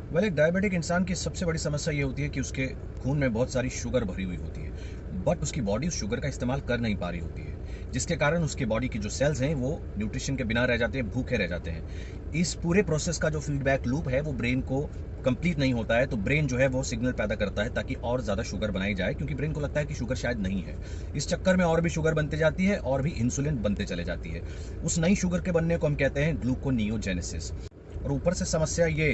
एक डायबिटिक इंसान की सबसे बड़ी समस्या ये होती है कि उसके खून में बहुत सारी शुगर भरी हुई होती है, बट उसकी बॉडी उस शुगर का इस्तेमाल कर नहीं पा रही होती है, जिसके कारण उसके बॉडी की जो सेल्स हैं वो न्यूट्रिशन के बिना रह जाते हैं, भूखे रह जाते हैं। इस पूरे प्रोसेस का जो फीडबैक लूप है वो ब्रेन को कंप्लीट नहीं होता है, तो ब्रेन जो है वो सिग्नल पैदा करता है ताकि और ज़्यादा शुगर बनाई जाए, क्योंकि ब्रेन को लगता है कि शुगर शायद नहीं है। इस चक्कर में और भी शुगर बनते जाती है और भी इंसुलिन बनते चले जाती है। उस नई शुगर के बनने को हम कहते हैं ग्लूकोनियोजेनेसिस। और ऊपर से समस्या ये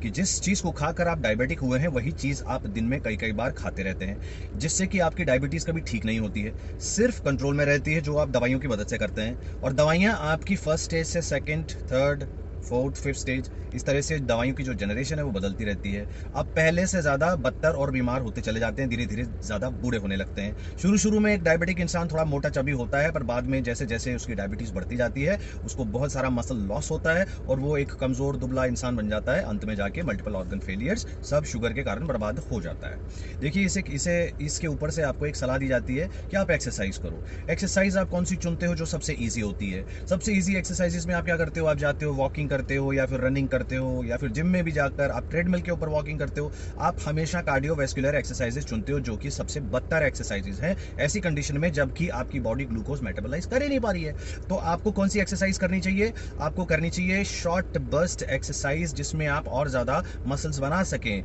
कि जिस चीज़ को खाकर आप डायबिटिक हुए हैं वही चीज़ आप दिन में कई कई बार खाते रहते हैं, जिससे कि आपकी डायबिटीज़ कभी ठीक नहीं होती है, सिर्फ कंट्रोल में रहती है, जो आप दवाइयों की मदद से करते हैं। और दवाइयाँ आपकी फर्स्ट स्टेज से second, third, fourth, fifth stage, इस तरह से दवाइयों की जो जनरेशन है वो बदलती रहती है। आप पहले से ज़्यादा बदतर और बीमार होते चले जाते हैं, धीरे धीरे ज़्यादा बूढ़े होने लगते हैं। शुरू शुरू में एक डायबिटिक इंसान थोड़ा मोटा चबी होता है, पर बाद में जैसे जैसे उसकी डायबिटीज़ बढ़ती जाती है उसको बहुत सारा मसल लॉस होता है और वो एक कमज़ोर दुबला इंसान बन जाता है। अंत में जाके मल्टीपल ऑर्गन फेलियर्स, सब शुगर के कारण बर्बाद हो जाता है। देखिए, इसे इसे इसके ऊपर से आपको एक सलाह दी जाती है कि आप एक्सरसाइज करो। एक्सरसाइज आप कौन सी चुनते हो जो सबसे ईजी होती है? सबसे ईजी एक्सरसाइजेज में आप क्या करते हो? आप जाते हो, वॉकिंग करते हो, या फिर रनिंग करते हो, या फिर जिम में भी जाकर आप ट्रेडमिल के ऊपर वॉकिंग करते हो। आप हमेशा कार्डियोवैस्कुलर एक्सरसाइजेज चुनते हो, जो कि सबसे बदतर एक्सरसाइजेज हैं ऐसी कंडीशन में जबकि आपकी बॉडी ग्लूकोज मेटाबोलाइज कर ही नहीं पा रही है। तो आपको कौन सी एक्सरसाइज करनी चाहिए? आपको करनी चाहिए शॉर्ट बर्स्ट एक्सरसाइज, जिसमें आप और ज्यादा मसल्स बना सकें।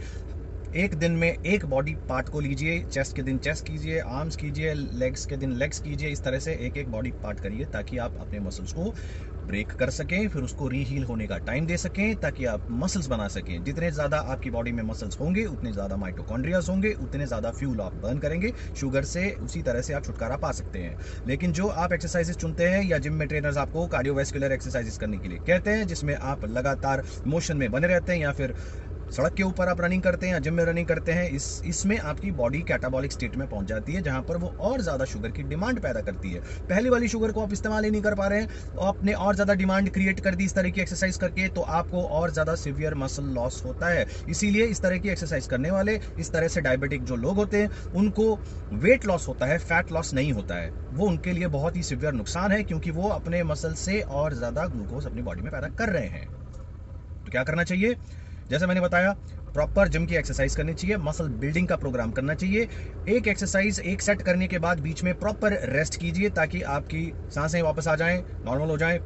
एक दिन में एक बॉडी पार्ट को लीजिए, चेस्ट के दिन चेस्ट कीजिए, आर्म्स कीजिए, लेग्स के दिन लेग्स कीजिए। इस तरह से एक एक बॉडी पार्ट करिए ताकि आप अपने मसल्स को ब्रेक कर सकें, फिर उसको रीहील होने का टाइम दे सकें, ताकि आप मसल्स बना सकें। जितने ज़्यादा आपकी बॉडी में मसल्स होंगे उतने ज़्यादा माइटोकॉन्ड्रियाज होंगे, उतने ज़्यादा फ्यूल आप बर्न करेंगे शुगर से, उसी तरह से आप छुटकारा पा सकते हैं। लेकिन जो आप एक्सरसाइजेस चुनते हैं, या जिम में ट्रेनर्स आपको कार्डियोवैस्कुलर एक्सरसाइजेस करने के लिए कहते हैं, जिसमें आप लगातार मोशन में बने रहते हैं, या फिर सड़क के ऊपर आप रनिंग करते हैं या जिम में रनिंग करते हैं, इसमें आपकी बॉडी कैटाबॉलिक स्टेट में पहुंच जाती है, जहां पर वो और ज्यादा शुगर की डिमांड पैदा करती है। पहली वाली शुगर को आप इस्तेमाल ही नहीं कर पा रहे हैं, तो आपने और ज्यादा डिमांड क्रिएट कर दी इस तरह की एक्सरसाइज करके, तो आपको और ज्यादा सिवियर मसल लॉस होता है। इसीलिए इस तरह की एक्सरसाइज करने वाले, इस तरह से डायबिटिक जो लोग होते हैं, उनको वेट लॉस होता है, फैट लॉस नहीं होता है। वो उनके लिए बहुत ही सिवियर नुकसान है, क्योंकि वो अपने मसल से और ज्यादा ग्लूकोज अपनी बॉडी में पैदा कर रहे हैं। तो क्या करना चाहिए? जैसे मैंने बताया, प्रॉपर जिम की एक्सरसाइज करनी चाहिए, मसल बिल्डिंग का प्रोग्राम करना चाहिए। एक एक्सरसाइज एक सेट करने के बाद बीच में प्रॉपर रेस्ट कीजिए, ताकि आपकी सांसें वापस आ जाएं, नॉर्मल हो जाएं,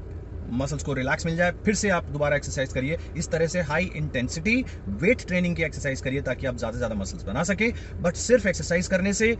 मसल्स को रिलैक्स मिल जाए, फिर से आप दोबारा एक्सरसाइज करिए। इस तरह से हाई इंटेंसिटी वेट ट्रेनिंग की एक्सरसाइज करिए, ताकि आप ज्यादा से ज्यादा मसल्स बना सके। बट सिर्फ एक्सरसाइज करने से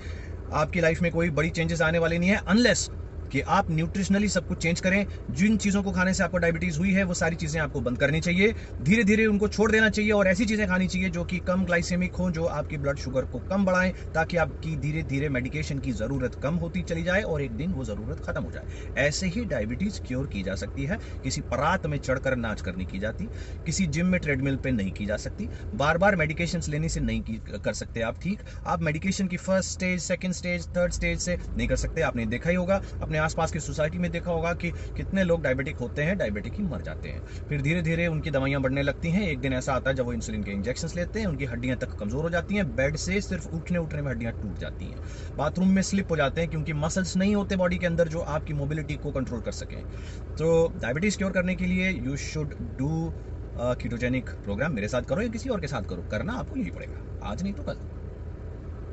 आपकी लाइफ में कोई बड़ी चेंजेस आने वाले नहीं है, अनलेस कि आप न्यूट्रिशनली सब कुछ चेंज करें। जिन चीज़ों को खाने से आपको डायबिटीज़ हुई है वो सारी चीज़ें आपको बंद करनी चाहिए, धीरे धीरे उनको छोड़ देना चाहिए, और ऐसी चीज़ें खानी चाहिए जो कि कम ग्लाइसेमिक हो, जो आपकी ब्लड शुगर को कम बढ़ाएं, ताकि आपकी धीरे धीरे मेडिकेशन की ज़रूरत कम होती चली जाए और एक दिन वो ज़रूरत खत्म हो जाए। ऐसे ही डायबिटीज़ क्योर की जा सकती है। किसी परात में चढ़कर नाच कर नहीं की जाती, किसी जिम में ट्रेडमिल पे नहीं की जा सकती, बार बार मेडिकेशन लेने से नहीं कर सकते आप ठीक। आप मेडिकेशन की first stage, second stage, third stage से नहीं कर सकते। आपने देखा ही होगा, अपने आसपास की सोसाइटी में देखा होगा कि कितने लोग डायबिटिक होते हैं, डायबिटिक ही मर जाते हैं। फिर धीरे धीरे उनकी दवाइयां बढ़ने लगती हैं। एक दिन ऐसा आता है जब वो इंसुलिन के इंजेक्शन लेते हैं, उनकी हड्डियां तक कमजोर हो जाती हैं, बेड से सिर्फ उठने उठने में हड्डियां टूट जाती हैं, बाथरूम में स्लिप हो जाते हैं, क्योंकि मसल्स नहीं होते बॉडी के अंदर जो आपकी मोबिलिटी को कंट्रोल कर सकें। तो डायबिटीज क्योर करने के लिए you should do ketogenic programme. मेरे साथ करो या किसी और के साथ करो, करना आपको यही पड़ेगा, आज नहीं तो कल।